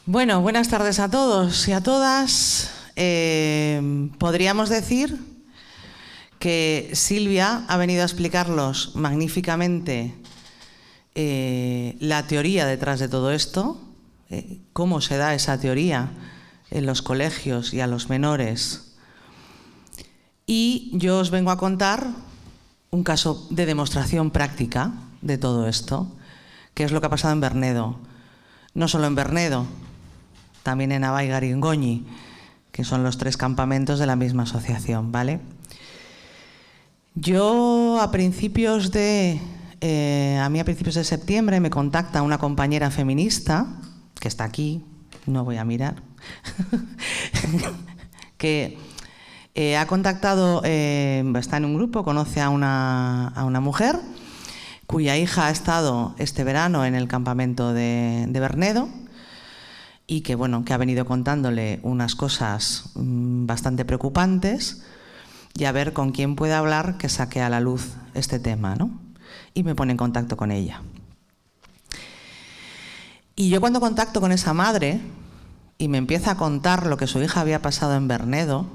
Bueno, buenas tardes a todos y a todas. Podríamos decir que Silvia ha venido a explicarlos magníficamente la teoría detrás de todo esto, cómo se da esa teoría en los colegios y a los menores. Y yo os vengo a contar un caso de demostración práctica de todo esto, que es lo que ha pasado en Bernedo. No solo en Bernedo, también en Abaigar y en Goñi, que son los 3 campamentos de la misma asociación, ¿vale? Yo a principios de septiembre me contacta una compañera feminista, que está aquí, no voy a mirar, que ha contactado, está en un grupo, conoce a una mujer cuya hija ha estado este verano en el campamento de Bernedo y que, bueno, que ha venido contándole unas cosas bastante preocupantes y a ver con quién puede hablar que saque a la luz este tema, ¿no? Y me pone en contacto con ella. Y yo cuando contacto con esa madre y me empieza a contar lo que su hija había pasado en Bernedo,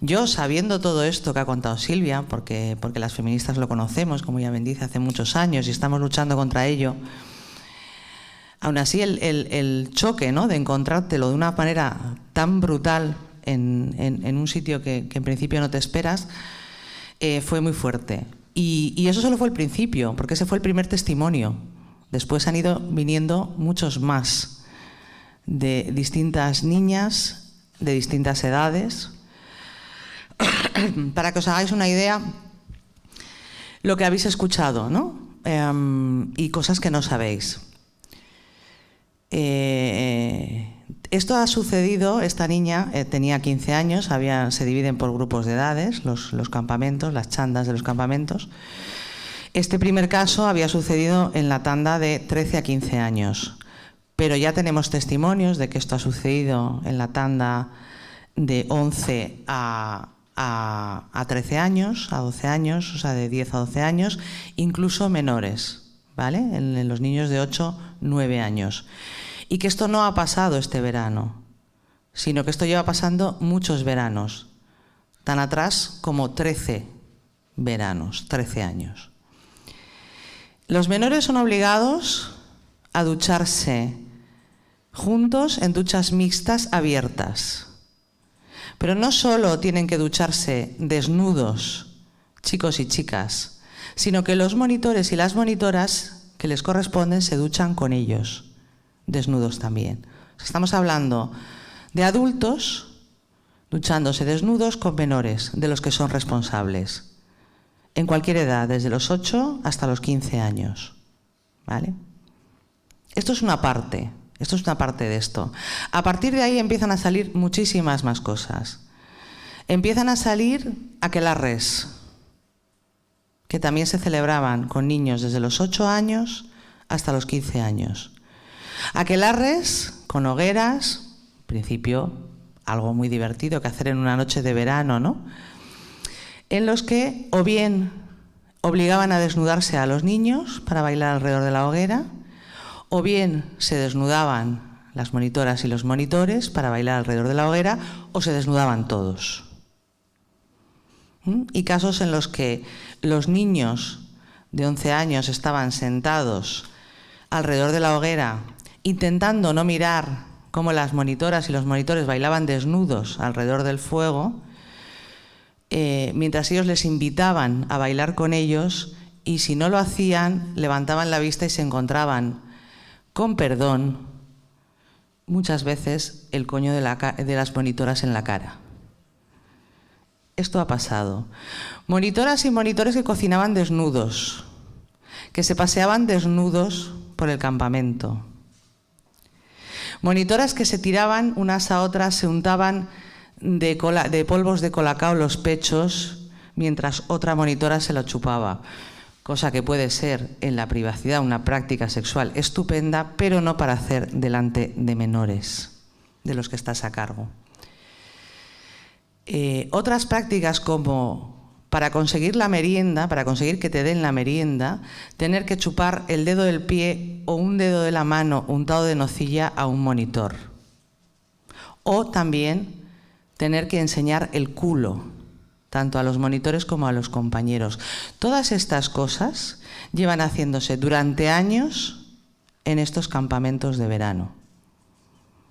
yo, sabiendo todo esto que ha contado Silvia, porque las feministas lo conocemos, como ella bien dice, hace muchos años y estamos luchando contra ello, aún así el choque, ¿no?, de encontrártelo de una manera tan brutal en un sitio que en principio no te esperas, fue muy fuerte. Y eso solo fue el principio, porque ese fue el primer testimonio. Después han ido viniendo muchos más, de distintas niñas, de distintas edades. Para que os hagáis una idea, lo que habéis escuchado, ¿no? Y cosas que no sabéis. Esto ha sucedido, esta niña tenía 15 años, se dividen por grupos de edades, los campamentos, las chandas de los campamentos. Este primer caso había sucedido en la tanda de 13 a 15 años, pero ya tenemos testimonios de que esto ha sucedido en la tanda de 11 a 13 años, a 12 años, o sea, de 10 a 12 años, incluso menores, ¿vale? En los niños de 8, 9 años. Y que esto no ha pasado este verano, sino que esto lleva pasando muchos veranos, tan atrás como 13 veranos, 13 años. Los menores son obligados a ducharse juntos en duchas mixtas abiertas. Pero no solo tienen que ducharse desnudos, chicos y chicas, sino que los monitores y las monitoras que les corresponden se duchan con ellos, desnudos también. Estamos hablando de adultos duchándose desnudos con menores, de los que son responsables, en cualquier edad, desde los 8 hasta los 15 años, ¿vale? Esto es una parte de esto. A partir de ahí empiezan a salir muchísimas más cosas. Empiezan a salir aquelarres, que también se celebraban con niños desde los 8 años hasta los 15 años. Aquelarres con hogueras, en principio algo muy divertido que hacer en una noche de verano, ¿no?, en los que o bien obligaban a desnudarse a los niños para bailar alrededor de la hoguera, o bien se desnudaban las monitoras y los monitores para bailar alrededor de la hoguera, o se desnudaban todos. Y casos en los que los niños de 11 años estaban sentados alrededor de la hoguera intentando no mirar cómo las monitoras y los monitores bailaban desnudos alrededor del fuego, mientras ellos les invitaban a bailar con ellos, y si no lo hacían, levantaban la vista y se encontraban, con perdón, muchas veces el coño de las monitoras en la cara. Esto ha pasado. Monitoras y monitores que cocinaban desnudos, que se paseaban desnudos por el campamento. Monitoras que se tiraban unas a otras, se untaban de polvos de colacao los pechos mientras otra monitora se lo chupaba. Cosa que puede ser en la privacidad una práctica sexual estupenda, pero no para hacer delante de menores, de los que estás a cargo. Otras prácticas como para conseguir la merienda, para conseguir que te den la merienda, tener que chupar el dedo del pie o un dedo de la mano untado de nocilla a un monitor. O también tener que enseñar el culo, tanto a los monitores como a los compañeros. Todas estas cosas llevan haciéndose durante años en estos campamentos de verano.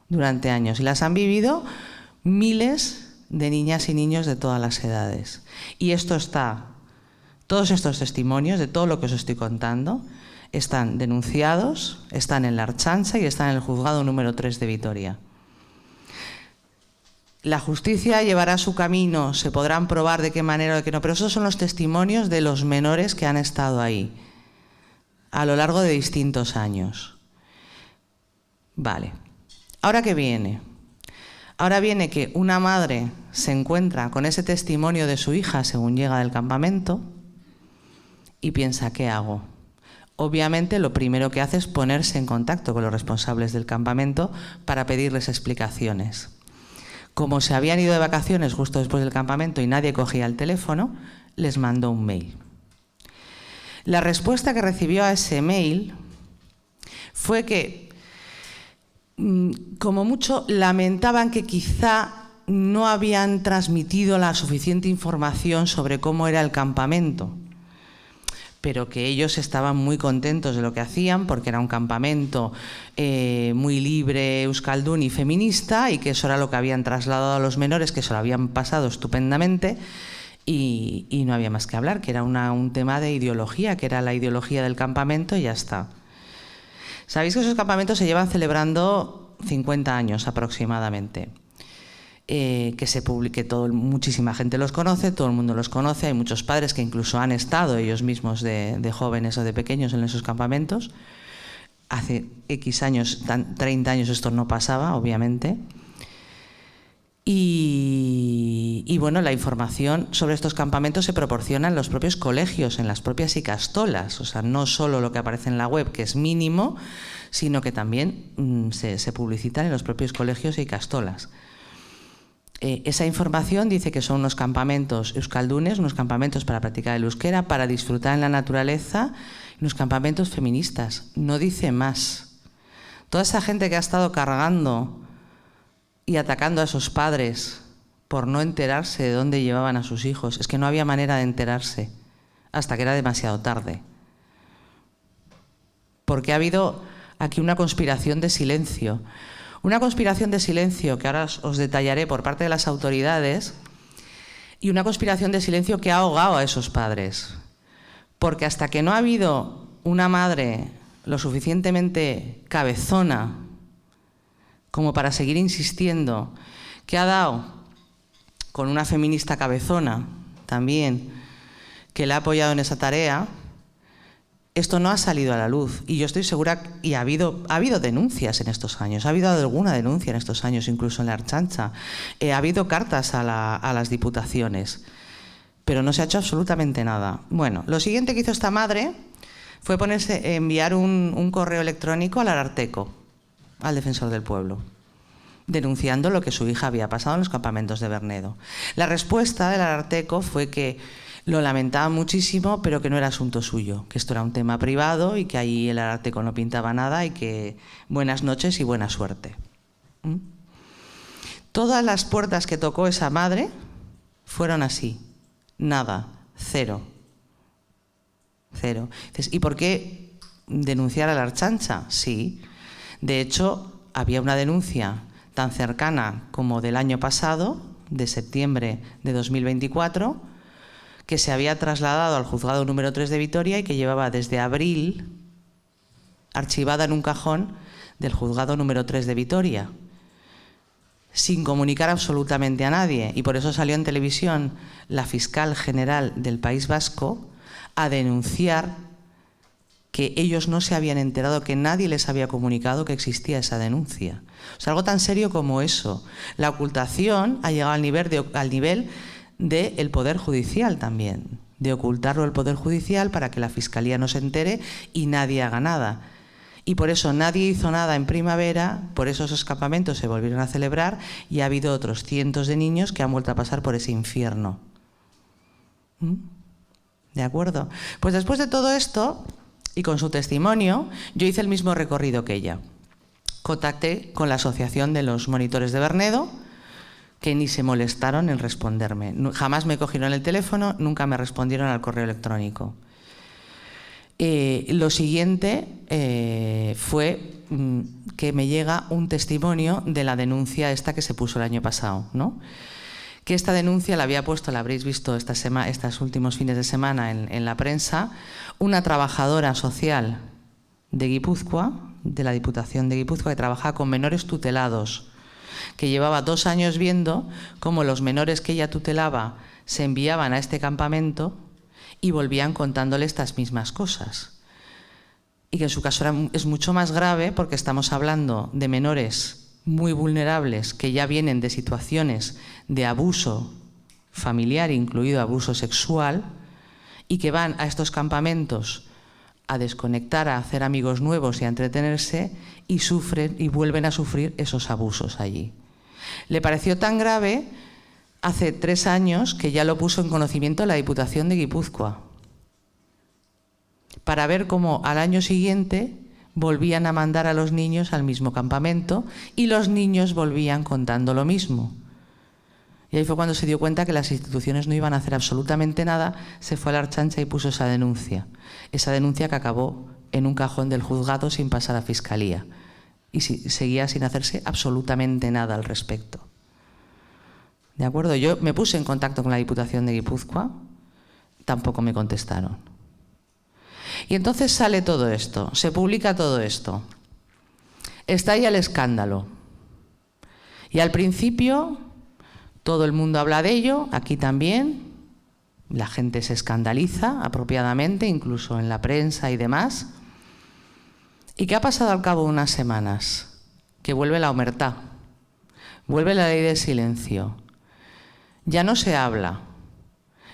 Durante años. Y las han vivido miles de niñas y niños de todas las edades. Y esto está, todos estos testimonios de todo lo que os estoy contando, están denunciados, están en la Ertzaintza y están en el juzgado número 3 de Vitoria. La justicia llevará su camino, se podrán probar de qué manera o de qué no, pero esos son los testimonios de los menores que han estado ahí a lo largo de distintos años. Vale. ¿Ahora qué viene? Ahora viene que una madre se encuentra con ese testimonio de su hija según llega del campamento y piensa, ¿qué hago? Obviamente lo primero que hace es ponerse en contacto con los responsables del campamento para pedirles explicaciones. Como se habían ido de vacaciones justo después del campamento y nadie cogía el teléfono, les mandó un mail. La respuesta que recibió a ese mail fue que como mucho lamentaban que quizá no habían transmitido la suficiente información sobre cómo era el campamento, pero que ellos estaban muy contentos de lo que hacían porque era un campamento muy libre, euskaldun y feminista, y que eso era lo que habían trasladado a los menores, que se lo habían pasado estupendamente y no había más que hablar, que era un tema de ideología, que era la ideología del campamento y ya está. Sabéis que esos campamentos se llevan celebrando 50 años aproximadamente. Muchísima gente los conoce, todo el mundo los conoce, hay muchos padres que incluso han estado ellos mismos de jóvenes o de pequeños en esos campamentos. Hace X años, 30 años esto no pasaba, obviamente. Y bueno, la información sobre estos campamentos se proporciona en los propios colegios, en las propias ikastolas, o sea, no solo lo que aparece en la web, que es mínimo, sino que también se publicitan en los propios colegios e ikastolas. Esa información dice que son unos campamentos euskaldunes, unos campamentos para practicar el euskera, para disfrutar en la naturaleza, unos campamentos feministas. No dice más. Toda esa gente que ha estado cargando y atacando a esos padres por no enterarse de dónde llevaban a sus hijos, es que no había manera de enterarse hasta que era demasiado tarde. Porque ha habido aquí una conspiración de silencio. Una conspiración de silencio que ahora os detallaré por parte de las autoridades, y una conspiración de silencio que ha ahogado a esos padres. Porque hasta que no ha habido una madre lo suficientemente cabezona como para seguir insistiendo, que ha dado con una feminista cabezona también, que le ha apoyado en esa tarea, esto no ha salido a la luz. Y yo estoy segura, y ha habido denuncias en estos años, ha habido alguna denuncia en estos años, incluso en la Ertzaintza, ha habido cartas a las diputaciones, pero no se ha hecho absolutamente nada. Bueno, lo siguiente que hizo esta madre fue enviar un correo electrónico al Ararteko, al Defensor del Pueblo, denunciando lo que su hija había pasado en los campamentos de Bernedo. La respuesta del Ararteko fue que lo lamentaba muchísimo, pero que no era asunto suyo, que esto era un tema privado y que ahí el Ararteko no pintaba nada y que buenas noches y buena suerte. Todas las puertas que tocó esa madre fueron así, nada, cero. Cero. ¿Y por qué denunciar a la Ertzaintza? Sí. De hecho, había una denuncia tan cercana como del año pasado, de septiembre de 2024, que se había trasladado al juzgado número 3 de Vitoria y que llevaba desde abril archivada en un cajón del juzgado número 3 de Vitoria, sin comunicar absolutamente a nadie. Y por eso salió en televisión la fiscal general del País Vasco a denunciar que ellos no se habían enterado, que nadie les había comunicado que existía esa denuncia. O sea, algo tan serio como eso. La ocultación ha llegado al nivel del Poder Judicial también, de ocultarlo el Poder Judicial para que la Fiscalía no se entere y nadie haga nada. Y por eso nadie hizo nada en primavera, por eso esos campamentos se volvieron a celebrar y ha habido otros cientos de niños que han vuelto a pasar por ese infierno. ¿De acuerdo? Pues después de todo esto, y con su testimonio, yo hice el mismo recorrido que ella. Contacté con la Asociación de los Monitores de Bernedo, que ni se molestaron en responderme. Jamás me cogieron el teléfono, nunca me respondieron al correo electrónico. Lo siguiente fue que me llega un testimonio de la denuncia esta que se puso el año pasado, ¿no? Que esta denuncia la había puesto, la habréis visto estos últimos fines de semana en la prensa, una trabajadora social de Guipúzcoa, de la Diputación de Guipúzcoa, que trabajaba con menores tutelados, que llevaba 2 años viendo cómo los menores que ella tutelaba se enviaban a este campamento y volvían contándole estas mismas cosas. Y que en su caso es mucho más grave porque estamos hablando de menores muy vulnerables que ya vienen de situaciones de abuso familiar, incluido abuso sexual, y que van a estos campamentos a desconectar, a hacer amigos nuevos y a entretenerse, y sufren y vuelven a sufrir esos abusos allí. Le pareció tan grave hace 3 años que ya lo puso en conocimiento la Diputación de Guipúzcoa, para ver cómo al año siguiente volvían a mandar a los niños al mismo campamento y los niños volvían contando lo mismo. Y ahí fue cuando se dio cuenta que las instituciones no iban a hacer absolutamente nada, se fue a la Archancha y puso esa denuncia. Esa denuncia que acabó en un cajón del juzgado sin pasar a fiscalía. Y seguía sin hacerse absolutamente nada al respecto. ¿De acuerdo? Yo me puse en contacto con la Diputación de Guipúzcoa, tampoco me contestaron. Y entonces sale todo esto, se publica todo esto. Estalla el escándalo. Y al principio todo el mundo habla de ello, aquí también. La gente se escandaliza apropiadamente, incluso en la prensa y demás. ¿Y qué ha pasado al cabo de unas semanas? Que vuelve la omertá, vuelve la ley del silencio. Ya no se habla,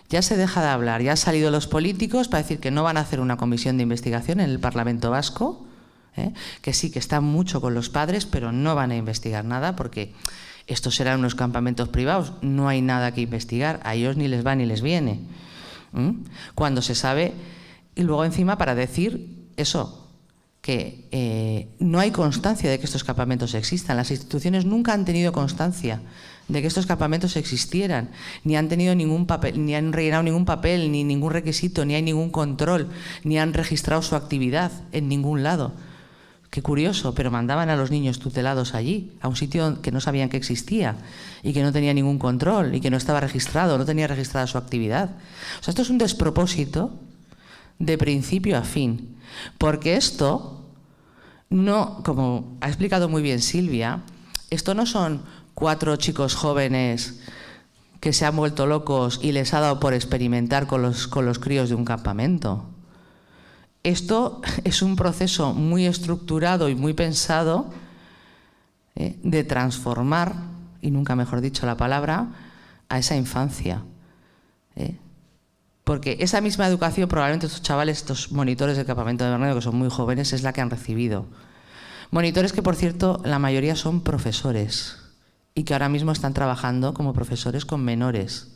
ya se deja de hablar, ya han salido los políticos para decir que no van a hacer una comisión de investigación en el Parlamento Vasco, que sí, que están mucho con los padres, pero no van a investigar nada porque estos serán unos campamentos privados, no hay nada que investigar, a ellos ni les va ni les viene. Cuando se sabe, y luego encima para decir eso, que no hay constancia de que estos campamentos existan. Las instituciones nunca han tenido constancia de que estos campamentos existieran, ni han tenido ningún papel, ni han rellenado ningún papel, ni ningún requisito, ni hay ningún control, ni han registrado su actividad en ningún lado. Qué curioso, pero mandaban a los niños tutelados allí, a un sitio que no sabían que existía y que no tenía ningún control y que no estaba registrado, no tenía registrada su actividad. O sea, esto es un despropósito de principio a fin, porque esto no, como ha explicado muy bien Silvia, esto no son 4 chicos jóvenes que se han vuelto locos y les ha dado por experimentar con los críos de un campamento. Esto es un proceso muy estructurado y muy pensado de transformar, y nunca mejor dicho la palabra, a esa infancia. Porque esa misma educación probablemente estos chavales, estos monitores del campamento de Bernedo, que son muy jóvenes, es la que han recibido. Monitores que, por cierto, la mayoría son profesores y que ahora mismo están trabajando como profesores con menores,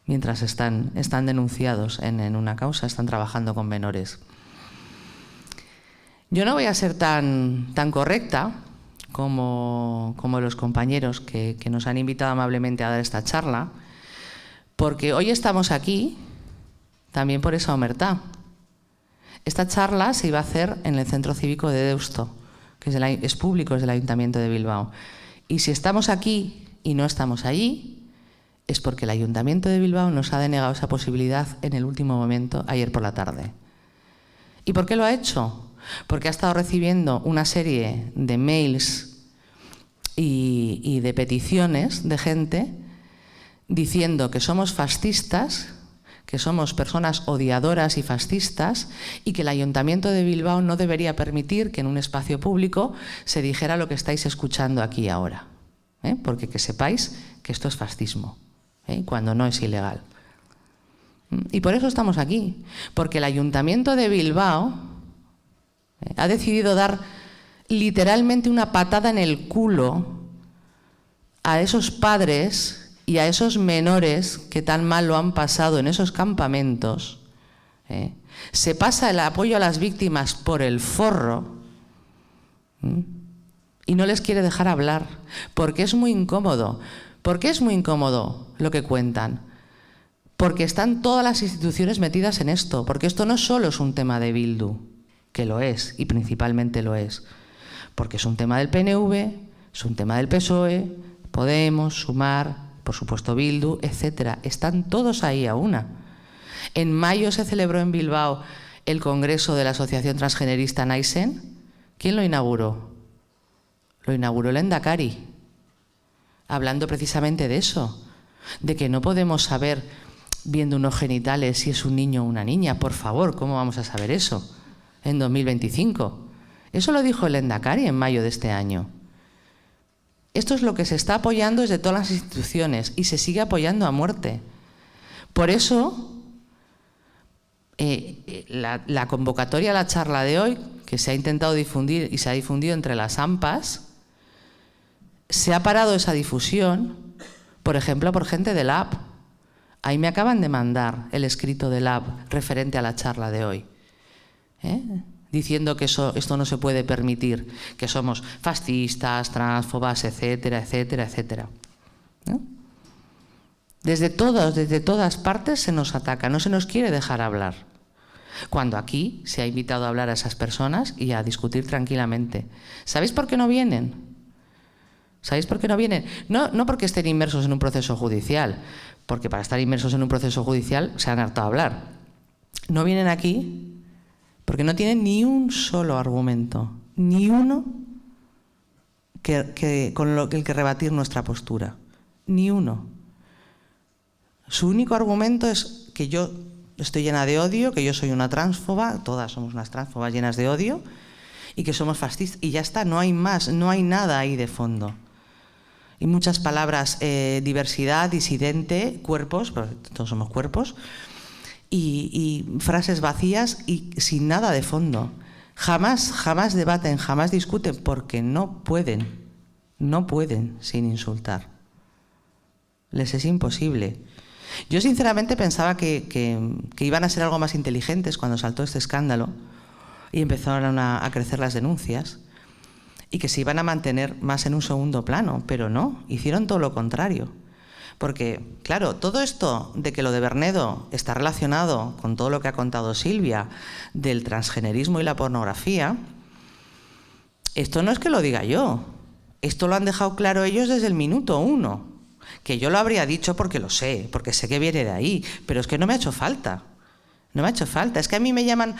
mientras están denunciados en una causa, están trabajando con menores. Yo no voy a ser tan correcta como los compañeros que nos han invitado amablemente a dar esta charla, porque hoy estamos aquí también por esa omertá. Esta charla se iba a hacer en el Centro Cívico de Deusto, que es público, es del Ayuntamiento de Bilbao. Y si estamos aquí y no estamos allí, es porque el Ayuntamiento de Bilbao nos ha denegado esa posibilidad en el último momento, ayer por la tarde. ¿Y por qué lo ha hecho? Porque ha estado recibiendo una serie de mails y de peticiones de gente diciendo que somos fascistas, que somos personas odiadoras y fascistas y que el Ayuntamiento de Bilbao no debería permitir que en un espacio público se dijera lo que estáis escuchando aquí ahora. Porque que sepáis que esto es fascismo, cuando no es ilegal. Y por eso estamos aquí, porque el Ayuntamiento de Bilbao ha decidido dar literalmente una patada en el culo a esos padres y a esos menores que tan mal lo han pasado en esos campamentos, se pasa el apoyo a las víctimas por el forro y no les quiere dejar hablar, porque es muy incómodo. ¿Por qué es muy incómodo lo que cuentan? Porque están todas las instituciones metidas en esto, porque esto no solo es un tema de Bildu, que lo es, y principalmente lo es, porque es un tema del PNV, es un tema del PSOE, Podemos, Sumar, por supuesto Bildu, etcétera. Están todos ahí a una. En mayo se celebró en Bilbao el congreso de la Asociación Transgenerista Naisen. ¿Quién lo inauguró? Lo inauguró el Endacari, hablando precisamente de eso, de que no podemos saber, viendo unos genitales, si es un niño o una niña. Por favor, ¿cómo vamos a saber eso en 2025? Eso lo dijo el Endacari en mayo de este año. Esto es lo que se está apoyando desde todas las instituciones y se sigue apoyando a muerte. Por eso, la convocatoria a la charla de hoy, que se ha intentado difundir y se ha difundido entre las AMPAs, se ha parado esa difusión, por ejemplo, por gente del Lab. Ahí me acaban de mandar el escrito del Lab referente a la charla de hoy, diciendo que esto no se puede permitir, que somos fascistas, transfobas, etcétera, etcétera, etcétera. Desde todas partes se nos ataca, no se nos quiere dejar hablar. Cuando aquí se ha invitado a hablar a esas personas y a discutir tranquilamente. ¿Sabéis por qué no vienen? ¿Sabéis por qué no vienen? No porque estén inmersos en un proceso judicial, porque para estar inmersos en un proceso judicial se han hartado a hablar. No vienen aquí porque no tienen ni un solo argumento, ni uno con el que rebatir nuestra postura. Ni uno. Su único argumento es que yo estoy llena de odio, que yo soy una transfoba, todas somos unas transfobas llenas de odio, y que somos fascistas. Y ya está, no hay más, no hay nada ahí de fondo. Y muchas palabras, diversidad, disidente, cuerpos, porque todos somos cuerpos, y frases vacías y sin nada de fondo. Jamás debaten, jamás discuten, porque no pueden sin insultar. Les es imposible. Yo sinceramente pensaba que iban a ser algo más inteligentes cuando saltó este escándalo y empezaron a crecer las denuncias, y que se iban a mantener más en un segundo plano, pero no, hicieron todo lo contrario. Porque, claro, todo esto de que lo de Bernedo está relacionado con todo lo que ha contado Silvia del transgenerismo y la pornografía, esto no es que lo diga yo, esto lo han dejado claro ellos desde el minuto 1, que yo lo habría dicho porque lo sé, porque sé que viene de ahí, pero es que no me ha hecho falta. No me ha hecho falta. Es que a mí me llaman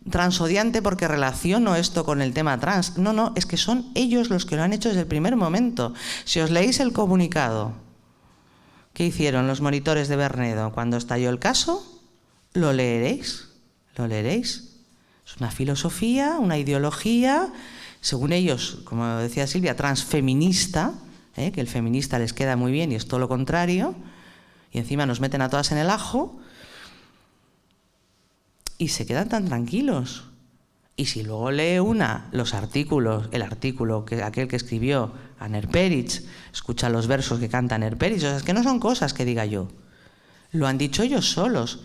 transodiante porque relaciono esto con el tema trans. No, es que son ellos los que lo han hecho desde el primer momento. Si os leéis el comunicado que hicieron los monitores de Bernedo cuando estalló el caso, lo leeréis. Es una filosofía, una ideología, según ellos, como decía Silvia, transfeminista, que el feminista les queda muy bien y es todo lo contrario, y encima nos meten a todas en el ajo, y se quedan tan tranquilos. Y si luego lee los artículos, aquel que escribió Aner Peritz, escucha los versos que canta Aner Peritz, o sea, es que no son cosas que diga yo, lo han dicho ellos solos.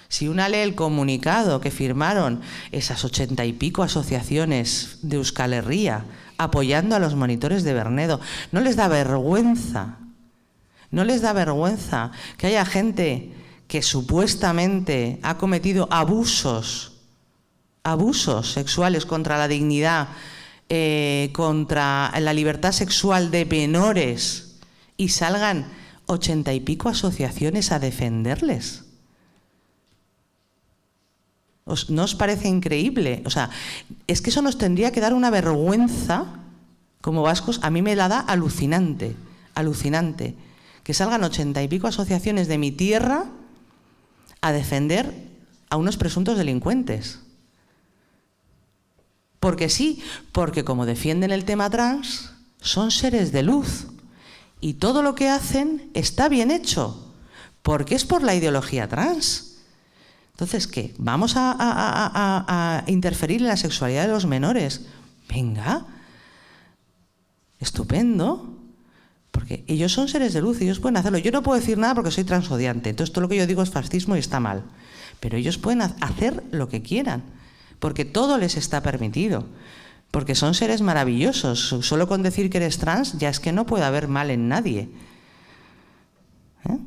Si una lee el comunicado que firmaron esas 80 y pico asociaciones de Euskal Herria apoyando a los monitores de Bernedo, ¿no les da vergüenza? ¿No les da vergüenza que haya gente que supuestamente ha cometido abusos sexuales contra la dignidad, contra la libertad sexual de menores, y salgan 80 y pico asociaciones a defenderles? ¿No os parece increíble? O sea, es que eso nos tendría que dar una vergüenza como vascos. A mí me la da alucinante, que salgan 80 y pico asociaciones de mi tierra a defender a unos presuntos delincuentes. Porque sí, porque como defienden el tema trans, son seres de luz. Y todo lo que hacen está bien hecho, porque es por la ideología trans. Entonces, ¿qué? ¿Vamos a interferir en la sexualidad de los menores? Venga, estupendo. Porque Porque ellos son seres de luz, ellos pueden hacerlo. Yo no puedo decir nada porque soy transodiante, entonces todo lo que yo digo es fascismo y está mal. Pero ellos pueden hacer lo que quieran, porque todo les está permitido. Porque son seres maravillosos. Solo con decir que eres trans ya es que no puede haber mal en nadie. ¿Eh?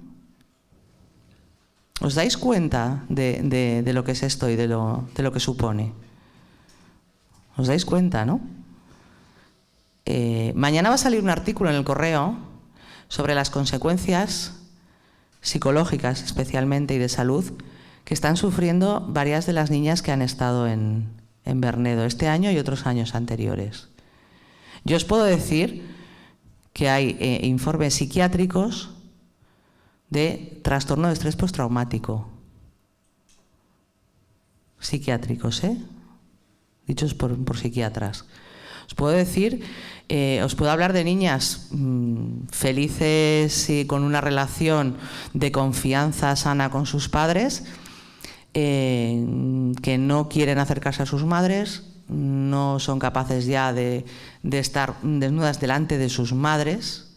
¿Os dais cuenta de lo que es esto y de lo que supone? ¿Os dais cuenta, no? Mañana va a salir un artículo en El Correo sobre las consecuencias psicológicas, especialmente, y de salud, que están sufriendo varias de las niñas que han estado en Bernedo este año y otros años anteriores. Yo os puedo decir que hay informes psiquiátricos de trastorno de estrés postraumático. Psiquiátricos, dichos por psiquiatras. Os puedo decir, os puedo hablar de niñas felices y con una relación de confianza sana con sus padres, que no quieren acercarse a sus madres, no son capaces ya de estar desnudas delante de sus madres.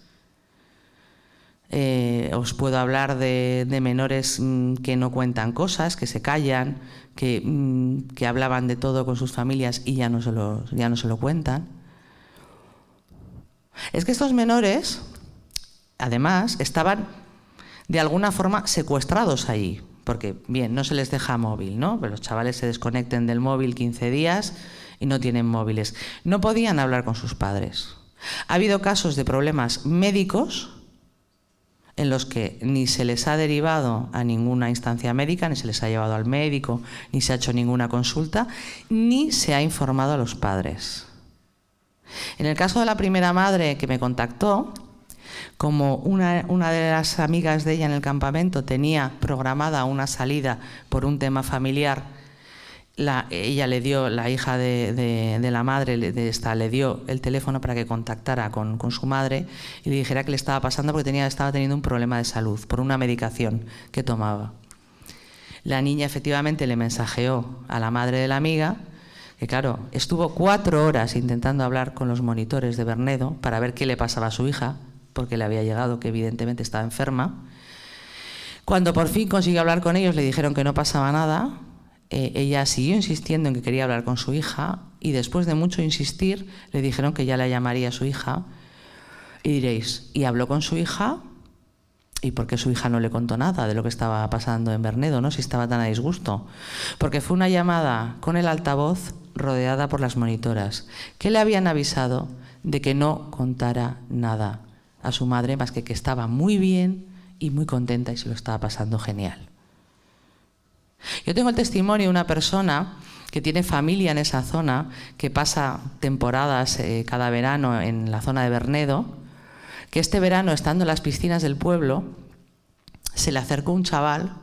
Os puedo hablar de menores que no cuentan cosas, que se callan, que hablaban de todo con sus familias y ya no se lo cuentan. Es que estos menores, además, estaban de alguna forma secuestrados allí, porque, bien, no se les deja móvil, ¿no? Pero los chavales se desconecten del móvil 15 días y no tienen móviles. No podían hablar con sus padres. Ha habido casos de problemas médicos en los que ni se les ha derivado a ninguna instancia médica, ni se les ha llevado al médico, ni se ha hecho ninguna consulta, ni se ha informado a los padres. En el caso de la primera madre que me contactó, como una de las amigas de ella en el campamento tenía programada una salida por un tema familiar, ella le dio, la hija de la madre le dio el teléfono para que contactara con su madre y le dijera qué le estaba pasando porque estaba teniendo un problema de salud por una medicación que tomaba. La niña efectivamente le mensajeó a la madre de la amiga, que claro, estuvo 4 horas intentando hablar con los monitores de Bernedo para ver qué le pasaba a su hija, porque le había llegado que evidentemente estaba enferma. Cuando por fin consiguió hablar con ellos, le dijeron que no pasaba nada. Ella siguió insistiendo en que quería hablar con su hija y después de mucho insistir le dijeron que ya la llamaría a su hija. Y diréis, ¿y habló con su hija? ¿Y por qué su hija no le contó nada de lo que estaba pasando en Bernedo, ¿no? Si estaba tan a disgusto? Porque fue una llamada con el altavoz rodeada por las monitoras, que le habían avisado de que no contara nada a su madre, más que estaba muy bien y muy contenta y se lo estaba pasando genial. Yo tengo el testimonio de una persona que tiene familia en esa zona, que pasa temporadas cada verano en la zona de Bernedo, que este verano, estando en las piscinas del pueblo, se le acercó un chaval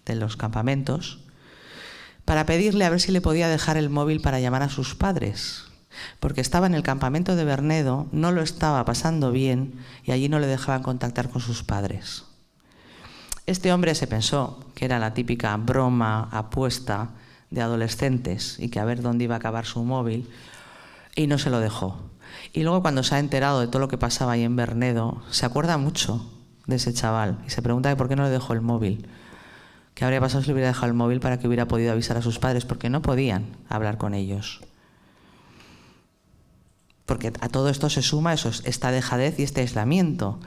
de los campamentos para pedirle a ver si le podía dejar el móvil para llamar a sus padres, porque estaba en el campamento de Bernedo, no lo estaba pasando bien y allí no le dejaban contactar con sus padres. Este hombre se pensó que era la típica broma, apuesta de adolescentes y que a ver dónde iba a acabar su móvil, y no se lo dejó. Y luego, cuando se ha enterado de todo lo que pasaba ahí en Bernedo, se acuerda mucho de ese chaval y se pregunta por qué no le dejó el móvil. ¿Qué habría pasado si le hubiera dejado el móvil para que hubiera podido avisar a sus padres? Porque no podían hablar con ellos. Porque a todo esto se suma esta dejadez y este aislamiento.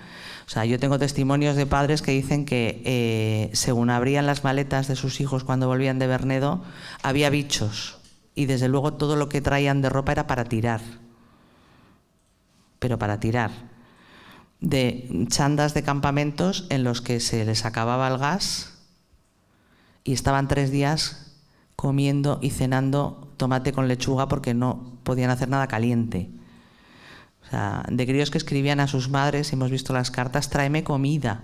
O sea, yo tengo testimonios de padres que dicen que según abrían las maletas de sus hijos cuando volvían de Bernedo, había bichos. Y desde luego todo lo que traían de ropa era para tirar. Pero para tirar. De chandas de campamentos en los que se les acababa el gas y estaban 3 días comiendo y cenando tomate con lechuga porque no podían hacer nada caliente. O sea, de críos que escribían a sus madres, hemos visto las cartas, tráeme comida,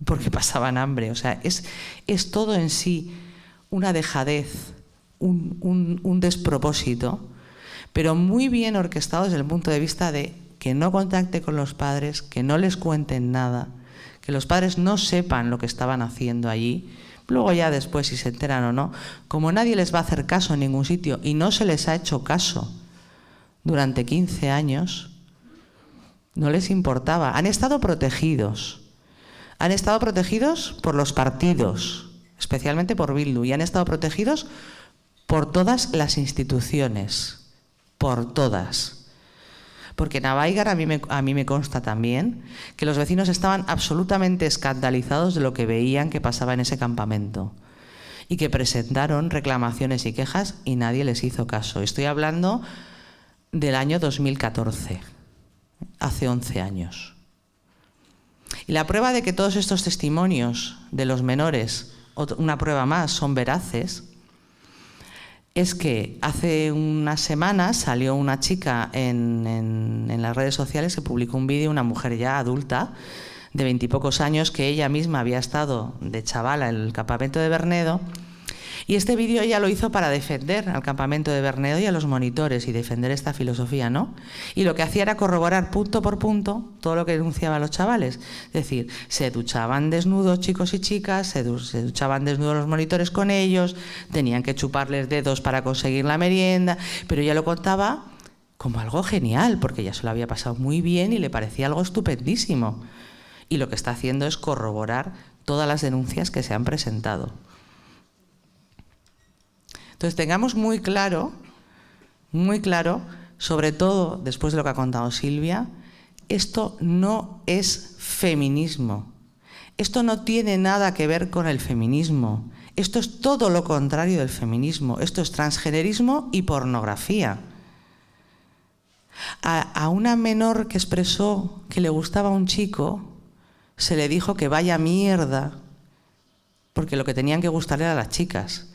porque pasaban hambre. O sea, es todo en sí una dejadez, un despropósito, pero muy bien orquestado desde el punto de vista de que no contacte con los padres, que no les cuenten nada, que los padres no sepan lo que estaban haciendo allí. Luego ya después, si se enteran o no, como nadie les va a hacer caso en ningún sitio y no se les ha hecho caso durante 15 años, No les importaba. Han estado protegidos. Han estado protegidos por los partidos, especialmente por Bildu, y han estado protegidos por todas las instituciones, por todas. Porque en Abaigar a mí me consta también que los vecinos estaban absolutamente escandalizados de lo que veían que pasaba en ese campamento y que presentaron reclamaciones y quejas y nadie les hizo caso. Estoy hablando del año 2014, hace 11 años. Y la prueba de que todos estos testimonios de los menores, una prueba más, son veraces, es que hace unas semanas salió una chica en las redes sociales, se publicó un vídeo, una mujer ya adulta, de 20 y pocos años, que ella misma había estado de chavala en el campamento de Bernedo, y este vídeo ella lo hizo para defender al campamento de Bernedo y a los monitores y defender esta filosofía, ¿no? Y lo que hacía era corroborar punto por punto todo lo que denunciaban los chavales. Es decir, se duchaban desnudos chicos y chicas, se duchaban desnudos los monitores con ellos, tenían que chuparles dedos para conseguir la merienda, pero ella lo contaba como algo genial, porque ya se lo había pasado muy bien y le parecía algo estupendísimo. Y lo que está haciendo es corroborar todas las denuncias que se han presentado. Entonces tengamos muy claro, sobre todo después de lo que ha contado Silvia, esto no es feminismo. Esto no tiene nada que ver con el feminismo. Esto es todo lo contrario del feminismo. Esto es transgenerismo y pornografía. A una menor que expresó que le gustaba a un chico, se le dijo que vaya mierda, porque lo que tenían que gustarle eran las chicas.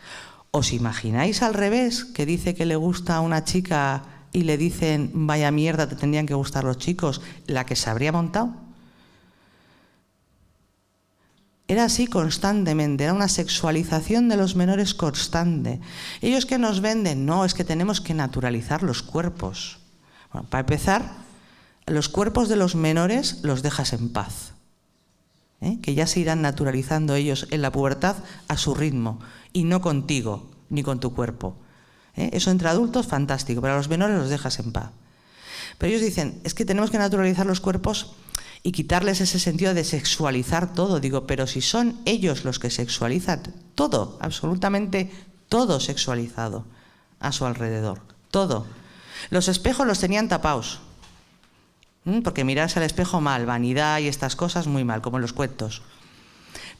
¿Os imagináis al revés, que dice que le gusta a una chica y le dicen vaya mierda, te tendrían que gustar los chicos? La que se habría montado. Era así constantemente, era una sexualización de los menores constante. ¿Ellos qué nos venden? No, es que tenemos que naturalizar los cuerpos. Bueno, para empezar, los cuerpos de los menores los dejas en paz. Que ya se irán naturalizando ellos en la pubertad a su ritmo y no contigo ni con tu cuerpo. Eso entre adultos, fantástico, pero a los menores los dejas en paz. Pero ellos dicen, es que tenemos que naturalizar los cuerpos y quitarles ese sentido de sexualizar todo. Digo, pero si son ellos los que sexualizan todo, absolutamente todo sexualizado a su alrededor, todo. Los espejos los tenían tapados. Porque mirarse al espejo mal, vanidad y estas cosas muy mal, como en los cuentos.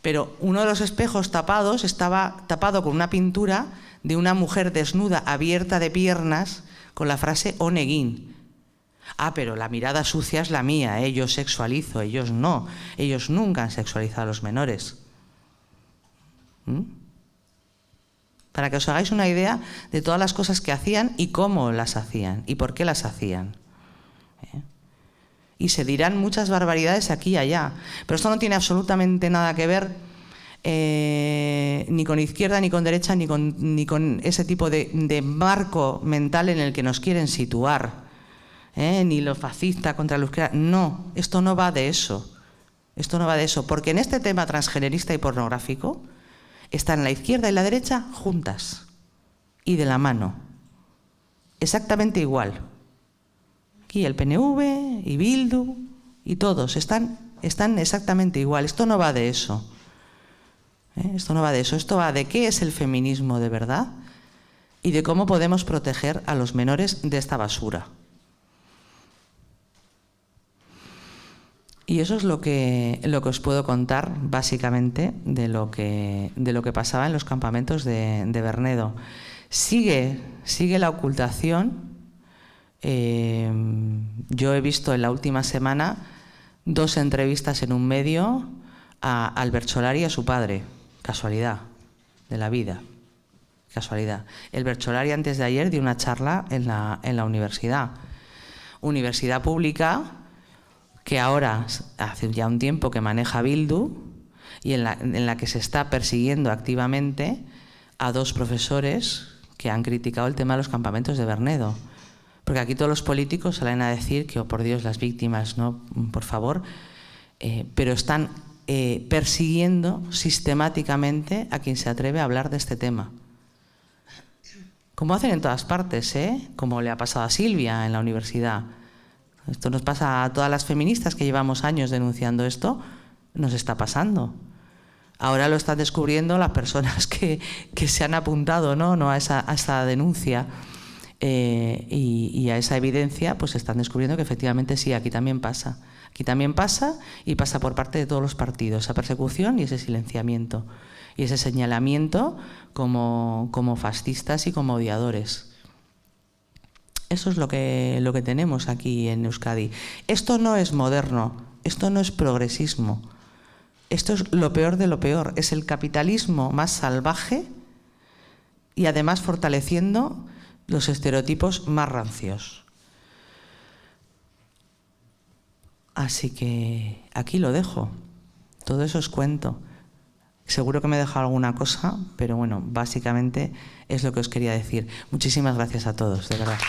Pero uno de los espejos tapados estaba tapado con una pintura de una mujer desnuda, abierta de piernas, con la frase Onegin. Ah, pero la mirada sucia es la mía, yo sexualizo, ellos no. Ellos nunca han sexualizado a los menores. Para que os hagáis una idea de todas las cosas que hacían y cómo las hacían y por qué las hacían. Y se dirán muchas barbaridades aquí y allá. Pero esto no tiene absolutamente nada que ver ni con izquierda, ni con derecha, ni con ese tipo de marco mental en el que nos quieren situar. Ni lo fascista contra los que... No, esto no va de eso. Esto no va de eso. Porque en este tema transgenerista y pornográfico están la izquierda y la derecha juntas y de la mano. Exactamente igual. Aquí el PNV y Bildu y todos están exactamente igual. Esto no va de eso. Esto no va de eso. Esto va de qué es el feminismo de verdad y de cómo podemos proteger a los menores de esta basura. Y eso es lo que os puedo contar básicamente de lo que pasaba en los campamentos de Bernedo. Sigue la ocultación. Yo he visto en la última semana 2 entrevistas en un medio a Albert Solari y a su padre. Casualidad de la vida. Casualidad. Albert Solari antes de ayer dio una charla en la universidad. Universidad pública que ahora hace ya un tiempo que maneja Bildu y en la que se está persiguiendo activamente a 2 profesores que han criticado el tema de los campamentos de Bernedo. Porque aquí todos los políticos salen a decir que, oh por Dios, las víctimas, no, por favor, pero están persiguiendo sistemáticamente a quien se atreve a hablar de este tema. Como hacen en todas partes, como le ha pasado a Silvia en la universidad. Esto nos pasa a todas las feministas que llevamos años denunciando esto, nos está pasando. Ahora lo están descubriendo las personas que se han apuntado, ¿no? a esa denuncia y a esa evidencia, pues están descubriendo que efectivamente sí, aquí también pasa. Aquí también pasa y pasa por parte de todos los partidos, esa persecución y ese silenciamiento y ese señalamiento como fascistas y como odiadores. Eso es lo que tenemos aquí en Euskadi. Esto no es moderno, esto no es progresismo. Esto es lo peor de lo peor. Es el capitalismo más salvaje y además fortaleciendo los estereotipos más rancios. Así que aquí lo dejo. Todo eso os cuento. Seguro que me he dejado alguna cosa, pero bueno, básicamente es lo que os quería decir. Muchísimas gracias a todos, de verdad.